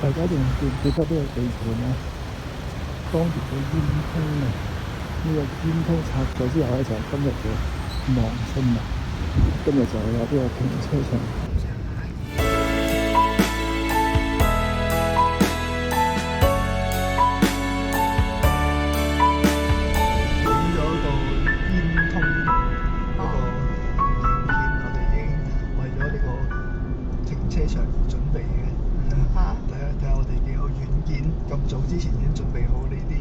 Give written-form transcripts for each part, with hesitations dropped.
大家仲記唔記得呢個地盤啊？當年嘅煙通啊，呢個煙通拆咗之後咧，就係今日嘅望春啊。今日就有呢個停車場。咁早之前已經準備好呢啲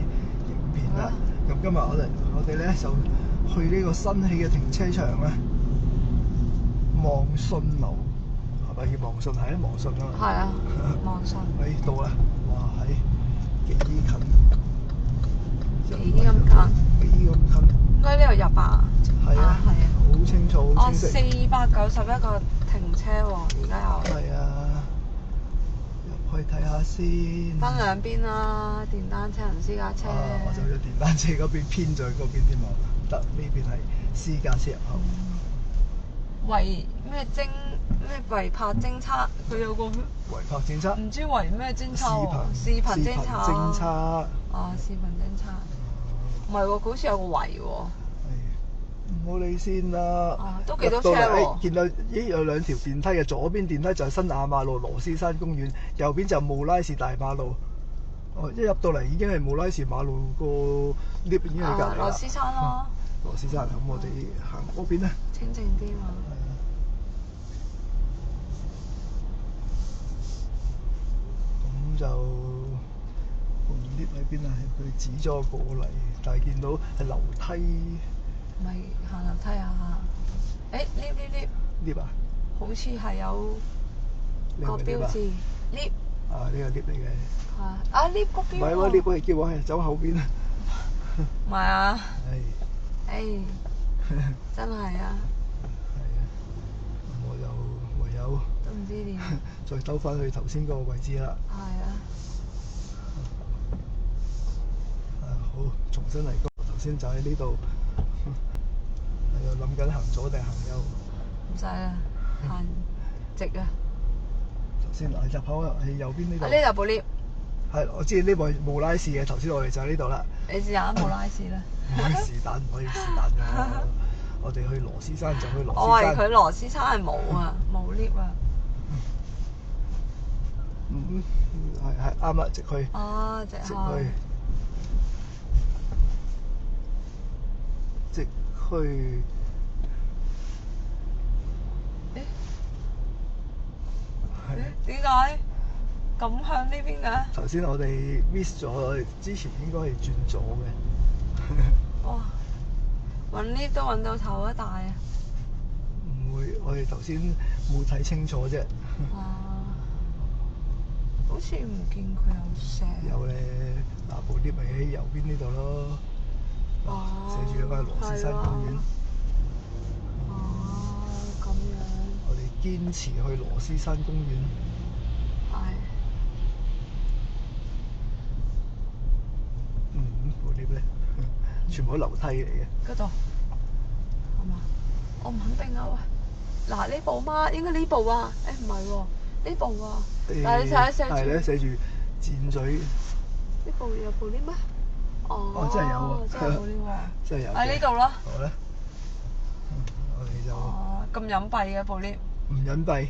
影片啦。咁今日我哋咧就去呢個新起嘅停車場啊，望信樓係咪叫望信？係啊，望信啊。係啊，望信。到啦，哇係幾近，幾咁近？應該呢度入啊？係啊，係啊，好清楚，好清晰。491個停車喎，而家有。係啊。去睇下先。分兩邊啦，電單車同私家車。我就有電單車嗰邊偏在嗰邊添喎，得呢邊係私家車入口。違咩拍偵測？佢有個違拍偵測。唔知違咩偵測喎？視頻偵測。偵測。視頻偵測。唔係喎，佢好似有個圍喎。唔好理先啦。都幾多車喎？見到有兩條電梯嘅，左邊電梯就係新亞馬路羅斯山公園，右邊就慕拉士大馬路。一入到嚟已經係慕拉士馬路個 lift 已經喺隔離啦。羅斯山咯。羅斯山，咁我哋行嗰邊咧。清靜啲嘛。咁就個 lift 喺邊啊？佢指咗我過嚟，但係見到係樓梯。咪行樓梯啊！lift 啊！好似係有個標誌 lift。呢個 lift 嚟嘅。lift 嗰邊。唔係喎，lift 係叫我係走後邊啊。唔係啊。係。真係啊。係啊。我就唯有。都唔知點。再兜翻去頭先嗰個位置啦。係啊。好，重新嚟過。頭先就喺呢度。喺度諗緊行左定行右？唔使啦，行直啊！頭先入口係右邊呢度。呢度部 lift。係，我知呢部係慕拉士嘅。頭先我哋就喺呢度啦。你試下慕拉士啦。唔可以是但㗎。我哋去羅斯山就去羅斯山。我話佢羅斯山係冇啊，冇 lift 啊。係啱啦，直去。直去。直去。點解咁向呢邊嘅？頭先我哋 miss 咗，之前應該係轉左嘅。哇！揾 lift 都揾到頭一大啊！唔會，我哋頭先冇睇清楚啫。好似唔見佢有寫。有咧，嗱部 lift 咪喺右邊呢度咯。寫住嗰個羅斯山公園。咁樣。我哋堅持去羅斯山公園。部 lift 咧，全部都樓梯嚟嘅。嗰度係嘛？我唔肯定啊喂！嗱呢部嗎？應該呢部啊？唔係喎，呢部啊。但係你睇下寫住。係咧，寫住箭嘴。呢部有部 lift 咩？真係有喎！真係有部 lift 喎！真係有。喺呢度啦。好咧。我哋就。咁隱蔽嘅部 lift。唔隱蔽，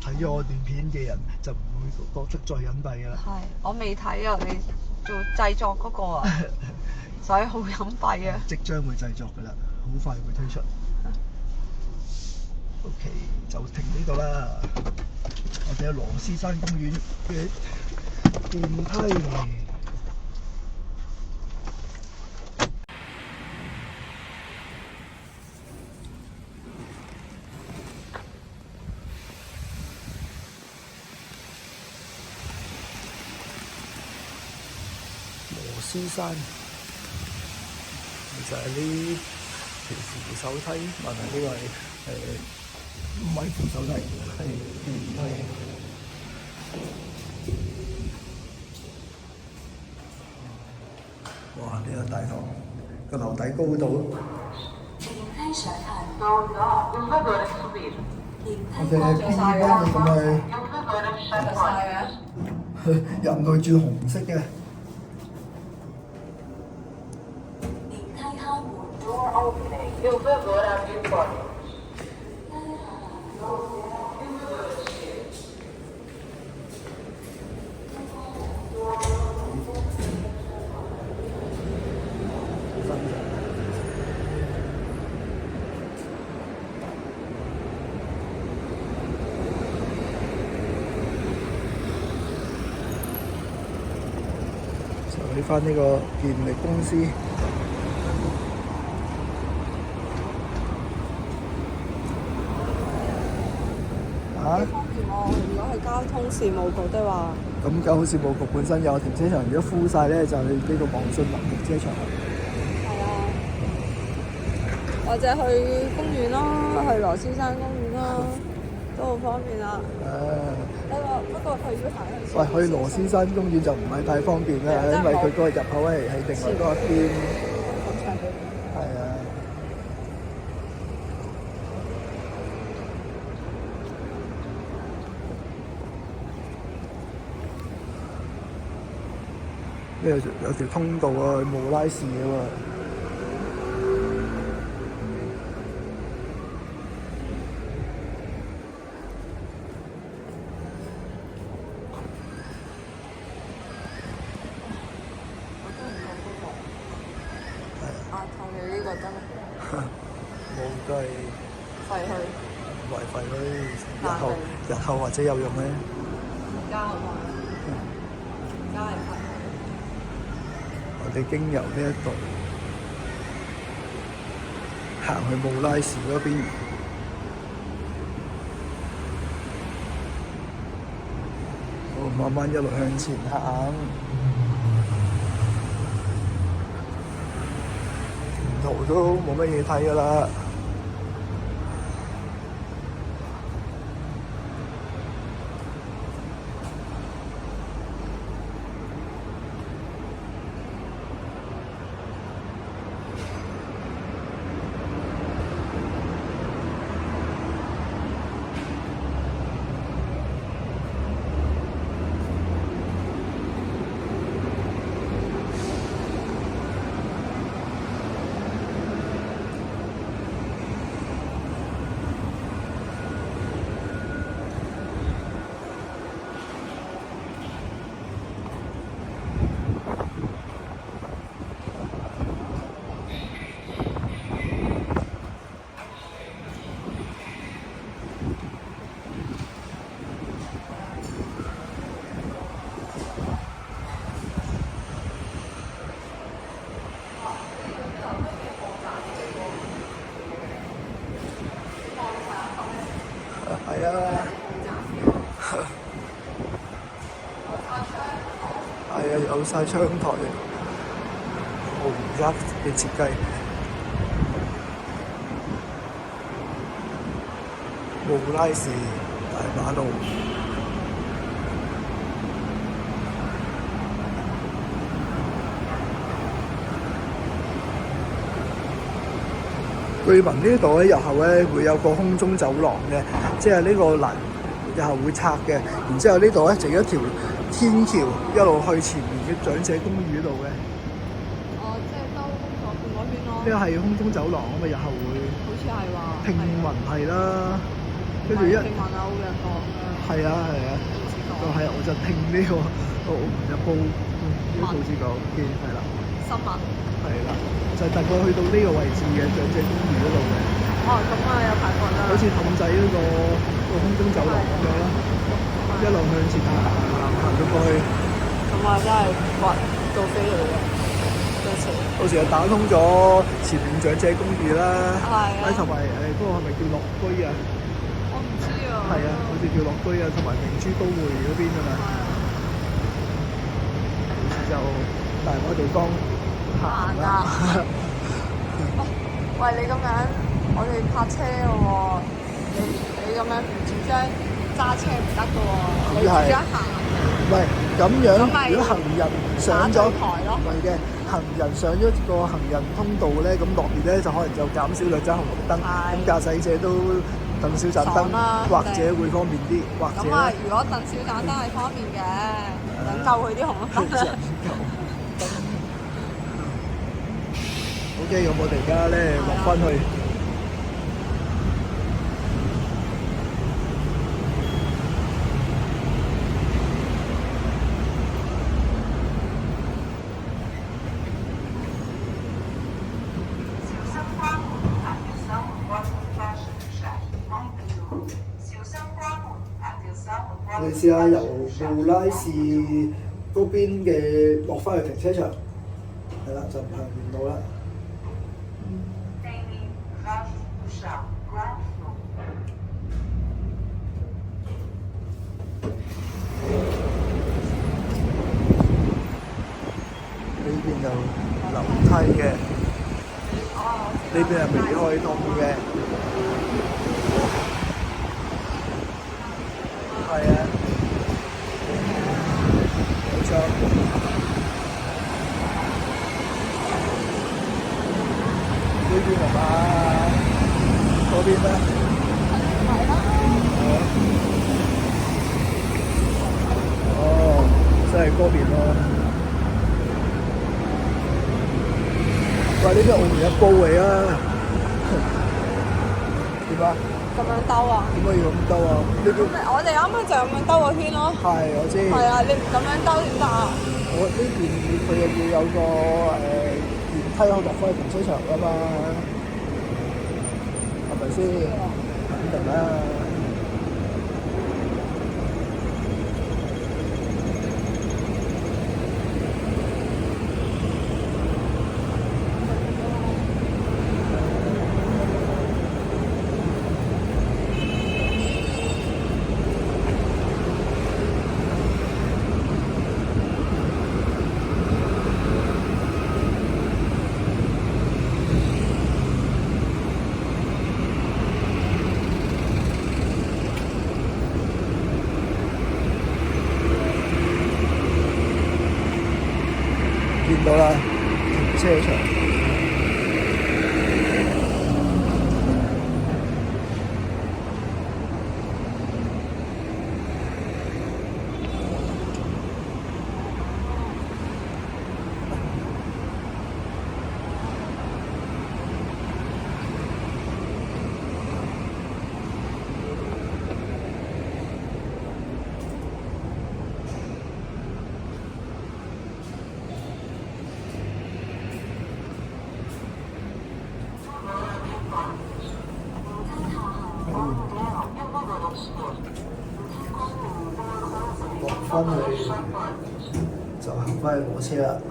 睇咗我段片嘅人就唔會覺得再隱蔽㗎啦。係，我未睇啊！你做製作嗰個啊，所以好隱蔽啊。即將會製作㗎啦，好快會推出。OK， 就停呢度啦。我哋有羅斯山公園嘅電梯。羅斯山就係呢條扶手梯，問下呢個係唔係扶手梯，係電梯。哇！呢個大堂個樓底高到〜我哋係邊間咁係？人類轉紅色嘅。去翻呢個電力公司。啊？方便喎，如果係交通事務局的話。咁交通事務局本身有停車場，如果敷晒咧，就係呢個望信樓停車場。係啊，或者去公園啦，去羅斯山公園啦，都好方便啊。不過佢如果行去，喂，去羅斯山公園就唔係太方便啦，因為佢嗰個入口係另外嗰一邊。係啊。呢度有條通道啊，去慕拉士啊嘛。睇你呢個得啦。冇都係廢去。維費嗰啲，日後或者有用咧。而家係廢。我哋經由呢一度行去慕拉士嗰邊，慢慢一路向前行，沿途都冇乜嘢睇㗎啦。係啊，係啊，有晒窗台，豪宅嘅設計，慕拉士大馬路。據聞呢度咧，日後咧會有個空中走廊嘅，即係呢個欄日後會拆嘅。然之後呢度咧就有一條天橋一路去前面嘅長者公寓度嘅。哦，即係兜工作盤嗰邊咯。呢個係空中走廊啊嘛，日後會。好似係話。聽聞係啦，跟住一。聽聞啊，好人講㗎。係啊係啊，就係我就聽呢個澳門日報呢個報紙講嘅，係啦。新聞。係啦，就大概去到呢個位置嘅長者公寓嗰度嘅。哦，咁啊有排骨啦。好似氹仔嗰個空中走廊咁樣啦，一路向前行到過去。咁啊真係骨到飛起嘅，到時。到時就打通咗前面長者公寓啦。係啊。同埋嗰個係咪叫樂居啊？我唔知啊。係啊，好似叫樂居啊，同埋明珠都會嗰邊啊嘛。好似就大把地方。行啦！喂，你咁樣，我哋泊車嘅喎，你咁樣唔主張揸車唔得嘅喎，你主張行。唔係咁樣，如果行人上咗台咯，唔係嘅，行人上咗個行人通道咧，咁落面咧就可能就減少兩盞紅綠燈，咁駕駛者都等少盞燈，或者會方便啲，或者。咁啊，如果等少盞燈係方便嘅。人救佢啲紅綠燈啊！ OK， 咁我哋而家咧落翻去。我哋試下由布拉士嗰邊嘅落翻去停車場，係啦，就唔行原路啦。呢邊就樓梯嘅，呢邊係未開通嘅。係啊，冇錯。呢邊係嘛？嗰邊咧？係啦。哦，即係嗰邊咯。喂，呢邊澳門有高位啊？點啊？咁樣兜啊？點解要咁兜啊？呢邊我哋啱啱就咁樣兜個圈咯。係，我知。係啊，你唔咁樣兜點得啊？我呢邊佢又要有個電梯可以落翻去停車場㗎嘛，係咪先？肯定啦。見到啦，停車場。落翻去就行翻去攞車啦。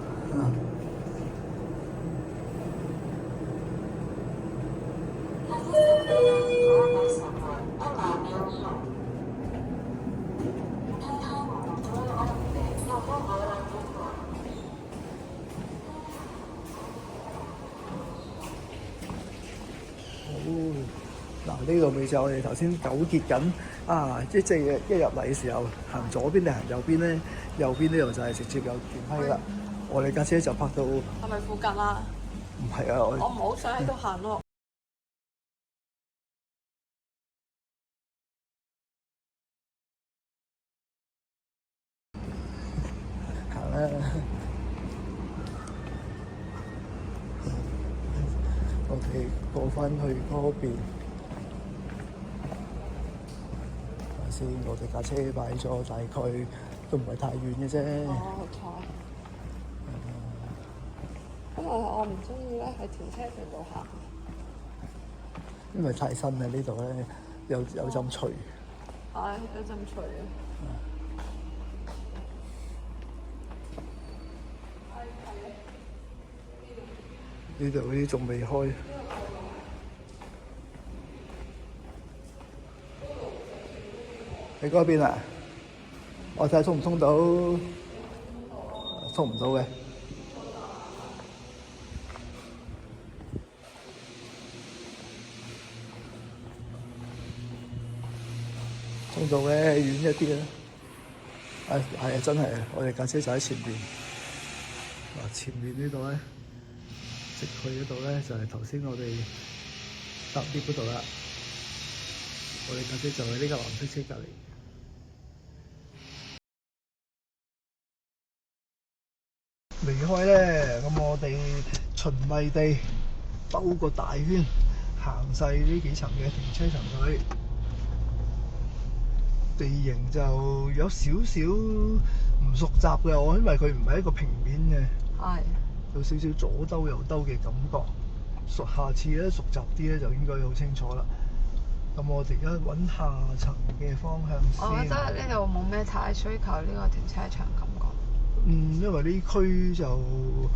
嗱，呢度咪就我哋頭先糾結緊啊！即係一入嚟嘅時候，行左邊定行右邊咧？右邊呢度就係直接有電梯啦。我哋架車就泊到係咪附近啊？唔係啊，我唔好想喺度行咯。行啦。我哋過翻去嗰邊。先，我哋架車擺咗大概都唔係太遠嘅啫。哦，好彩。因為我唔中意咧喺停車場度行，因為太新啦，呢度咧有陣除。係有陣除啊。呢度啲仲未開。你嗰邊啊？我睇下通唔通到，通唔到嘅。通道嘅，遠一啲啦。係啊，真係啊！我哋架車就喺前邊。嗱，前面呢度咧，直去嗰度咧就係頭先我哋搭 lift 嗰度啦。我哋架車就喺呢架藍色車隔離。離開咧，咁我哋循例地兜個大圈，行晒呢幾層嘅停車場佢。地形就有少少唔熟習嘅，我因為佢唔係一個平面嘅，係有少少左兜右兜嘅感覺。下次咧熟習啲咧就應該好清楚啦。咁我哋而家揾下層嘅方向先。我覺得呢度冇咩太需求呢個停車場感覺。因為呢區就唔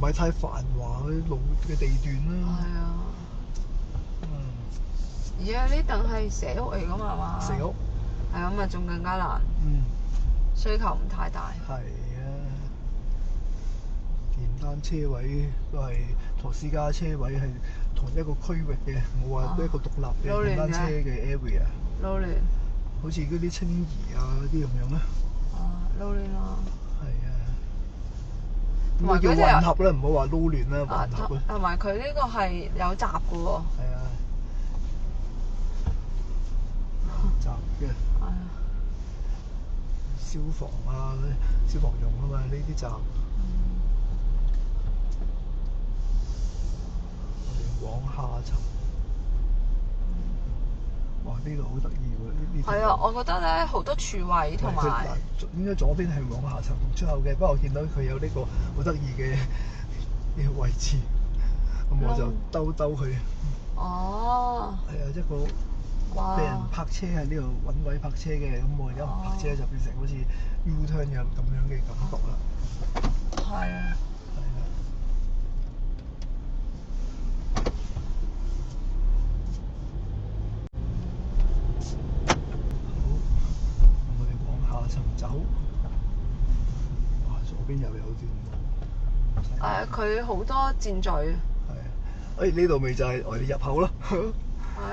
係太繁華嘅路嘅地段啦。係啊。而家呢棟係社屋嚟㗎嘛，係嘛？社屋。係咁啊，仲更加難。需求唔太大。係啊。電單車位都係同私家車位係同一個區域嘅，冇話一個獨立嘅電單車嘅 area。撈亂。好似嗰啲青怡啊嗰啲咁樣咧。撈亂咯。係啊。咁啊叫混合啦，唔好話撈亂啦，混合啦。同埋佢呢個係有閘嘅喎。係啊。有閘嘅。係啊。消防啊，消防用啊嘛，呢啲閘。我哋往下層。哇！呢度好得意喎，呢係啊，我覺得咧好多柱位同埋。應該左邊係往下層出口嘅，不過我見到佢有呢個好得意嘅呢個位置，咁我就兜佢。哦。係啊，一個。俾人泊車喺呢度揾位泊車嘅，咁我而家唔泊車就變成好似 U-turn 有咁樣嘅感覺啦。係啊。係啊。好，我哋往下層走。哇！左邊又有段路。佢好多箭嘴。係啊。呢度咪就係我哋入口咯。係啊，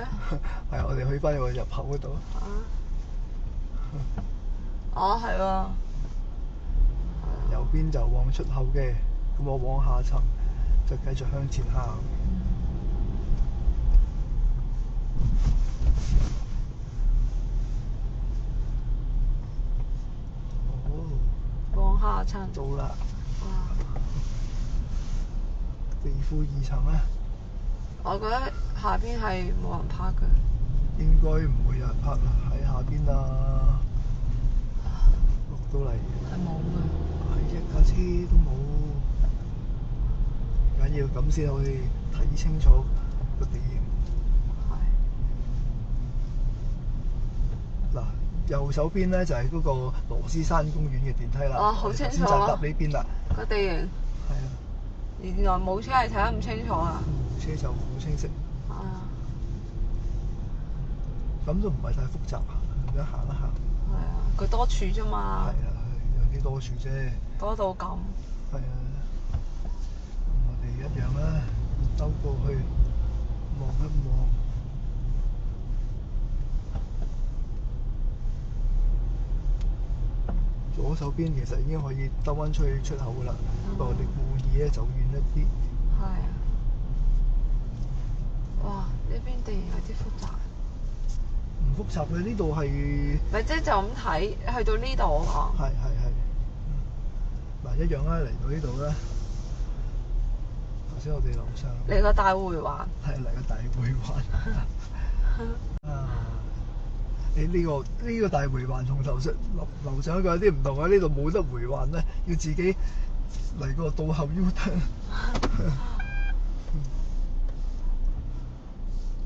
係啊，我哋去翻個入口嗰度。係喎。右邊就往出口嘅，咁我往下層就繼續向前行。往下層。到啦。地庫2層啊。我覺得下邊係冇人泊嘅。應該唔會有人泊啦，喺下邊啊。落到嚟。係冇嘅。係一架車都冇。唔緊要，咁先可以睇清楚個地形。係。嗱，右手邊咧就係嗰個羅斯山公園嘅電梯啦。好清楚。先就搭呢邊啦。個地形。係啊。原來冇車係睇得咁清楚啊！冇車就好清晰。咁都唔係太複雜，而家行一行。係啊，佢多柱啫嘛。係啊，有啲多柱啫。多到咁。係啊，我哋一樣啦，兜過去望一望。左手邊其實已經可以兜翻出去出口噶啦，不過我哋故意咧走遠一啲。係啊。哇！呢邊地形有啲複雜。唔複雜嘅，呢度係。咪即係就咁睇，去到呢度啊。係。嗱，一樣啦，嚟到呢度啦。頭先我哋樓上。嚟個大迴環。係嚟個大迴環。呢個大迴環同樓上嗰個有啲唔同啊！呢度冇得迴環咧，要自己嚟個倒後 U-turn。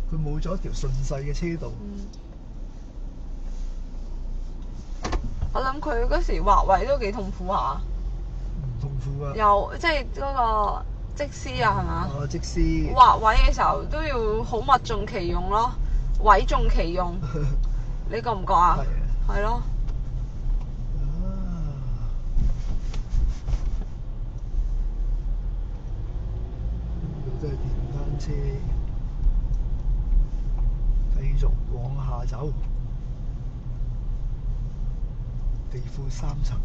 佢冇咗一條順勢嘅車道。我諗佢嗰時劃位都幾痛苦下。唔痛苦啊！又即係嗰個則師啊，係嘛？則師。劃位嘅時候都要好物盡其用咯，位盡其用。你覺唔覺啊？係咯。呢度都係電單車，繼續往下走。地庫3層。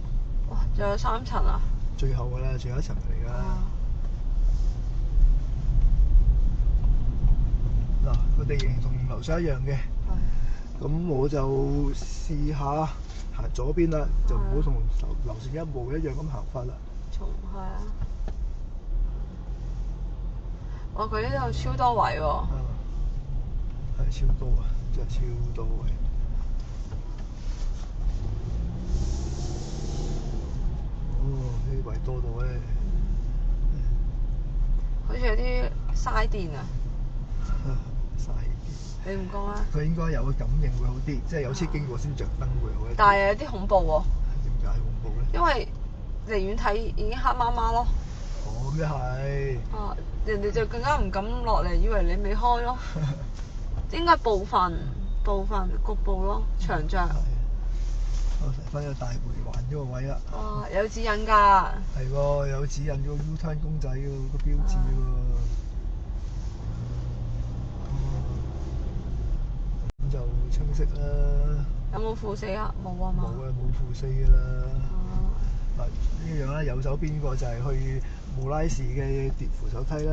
哇！仲有3層啊？最後㗎啦，最後一層嚟㗎。嗱，個地形同樓上一樣嘅。咁我就試下行左邊啦，就唔好同樓上一模一樣咁行法啦。仲係啊！哇！佢呢度超多位喎。係超多啊！真係超多位。哦，呢啲位多到咧，好似有啲嘥電啊！嘥電。你唔覺咩？佢應該有個感應會好啲，即係有車經過先着燈會好一啲。但係有啲恐怖喎。點解恐怖咧？因為離遠睇已經黑麻麻咯。哦，咁又係。啊！人哋就更加唔敢落嚟，以為你未開咯。應該部分局部咯，長着。我嚟翻個大回環嗰個位啦。哇！有指引㗎。係喎，有指引個 U-turn 公仔喎，個標誌喎。咁就清晰啦。有冇負四啊？冇啊嘛。冇啊，冇負四㗎啦。嗱，呢樣啦，右手邊個就係去慕拉士嘅扶手梯啦。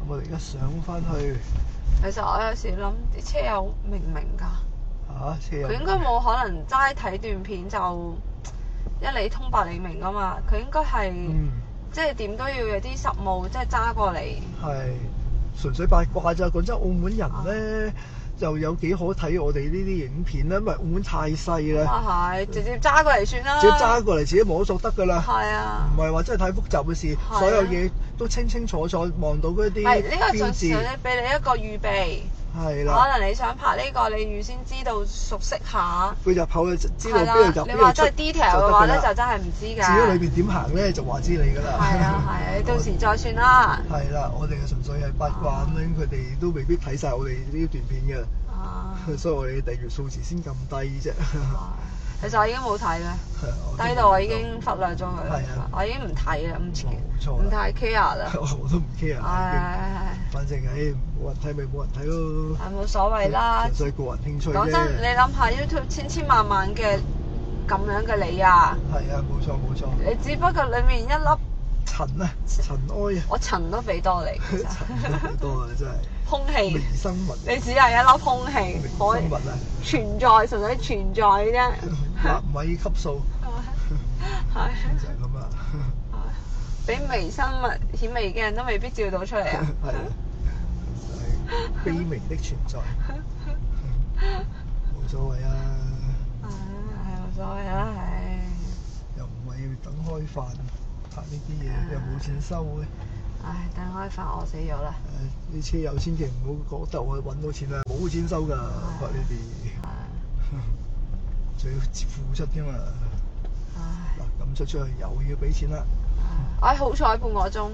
咁我哋而家上翻去。其實我有時諗啲車友明唔明㗎？車友。佢應該冇可能齋睇段片就一理通百理明㗎嘛。佢應該係、即係點都要有啲實務，即係揸過嚟。係純粹八卦咋，講真，澳門人咧。就有幾可睇我哋呢啲影片啦，因為澳門太細啦。啊係，直接揸過嚟算啦。直接揸過嚟自己摸索得㗎啦。係啊。唔係話真係太複雜嘅事，所有嘢都清清楚楚望到嗰啲標誌。係呢個就想俾你一個預備。係啦。可能你想拍呢個，你預先知道熟悉下。佢入口就知道邊度入邊度出。你話真係 detail 嘅話咧，就真係唔知㗎。至於裏邊點行咧，就話知你㗎啦。係啊係啊，到時再算啦。係啦，我哋嘅純粹係八卦咁樣，佢哋都未必睇晒我哋呢段片嘅。所以我哋訂閱數字先咁低啫。其實我已經冇睇啦，低到我已經忽略咗佢啦。我已經唔睇啦，唔太 care 啦。我都唔 care。反正冇人睇咪冇人睇咯。係冇所謂啦。純粹個人興趣啫。講真，你諗下 YouTube 千萬萬嘅咁樣嘅你啊。係啊，冇錯冇錯。你只不過裡面一粒塵啊，塵埃啊。我塵都俾多你。塵都俾多啊！真係。空氣，微生物，你只係一粒空氣，微生物啊，存在，純粹存在啫。納米級數，係就係咁啦。比微生物顯微嘅人都未必照到出嚟啊！係卑微的存在，冇所謂啊。係冇所謂啦，又唔係要等開飯拍呢啲嘢，又冇錢收嘅。唉，等開飯餓死咗啦！啲車友千祈唔好覺得我揾到錢啦，冇錢收㗎，拍呢啲，仲要付出添嘛。嗱，咁出去又要俾錢啦。唉，好彩半個鐘。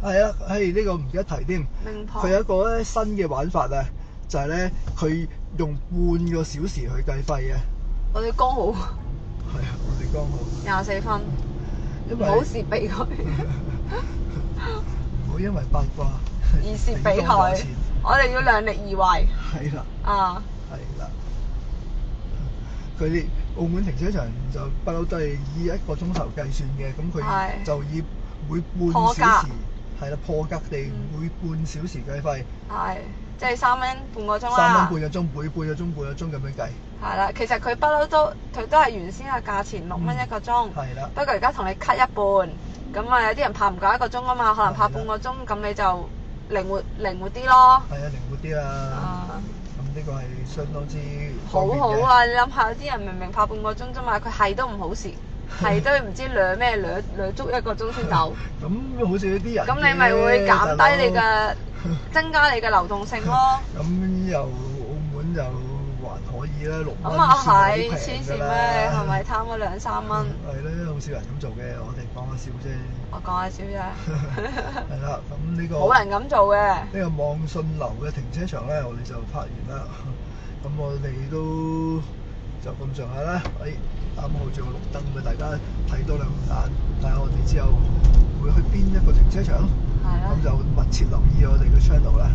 係啊，呢個唔記得提添。佢有一個咧新嘅玩法啊，就係咧佢用半個小時去計費嘅。我哋剛好。係啊，我哋剛好。24分。唔好蝕俾佢。唔好因為八卦而蝕俾佢，我哋要量力而為。係啦。係啦。佢哋澳門停車場就不嬲都係以1個鐘頭計算嘅，咁佢就以每半小時係啦破格地每半小時計費。係，即係3蚊半個鐘啦。3蚊半個鐘，每半個鐘咁樣計。係啦，其實佢不嬲都係原先嘅價錢6蚊1個鐘。係啦。不過而家同你 cut 一半。咁啊，有啲人拍唔夠1個鐘啊嘛，可能拍半個鐘，咁你就靈活啲咯。係啊，靈活啲啊。咁呢個係相當之好好啊！你諗下，有啲人明明拍半個鐘啫嘛，佢係都唔好蝕，係都唔知掠足1個鐘先走。咁好似呢啲人。咁你咪會減低你嘅增加你嘅流動性咯。咁又澳門就還可以啦，6蚊。咁啊係，黐線咩？係咪貪嗰2-3蚊？係咧，好少人咁做嘅，我哋講下笑啫。我講下笑啫。係啦，咁呢個冇人咁做嘅。呢個望信樓嘅停車場咧，我哋就拍完啦。咁我哋都就咁上下啦。啱好仲有綠燈嘅，大家睇多2眼，睇下我哋之後會去邊一個停車場。係啦。咁就密切留意我哋嘅 channel 啦。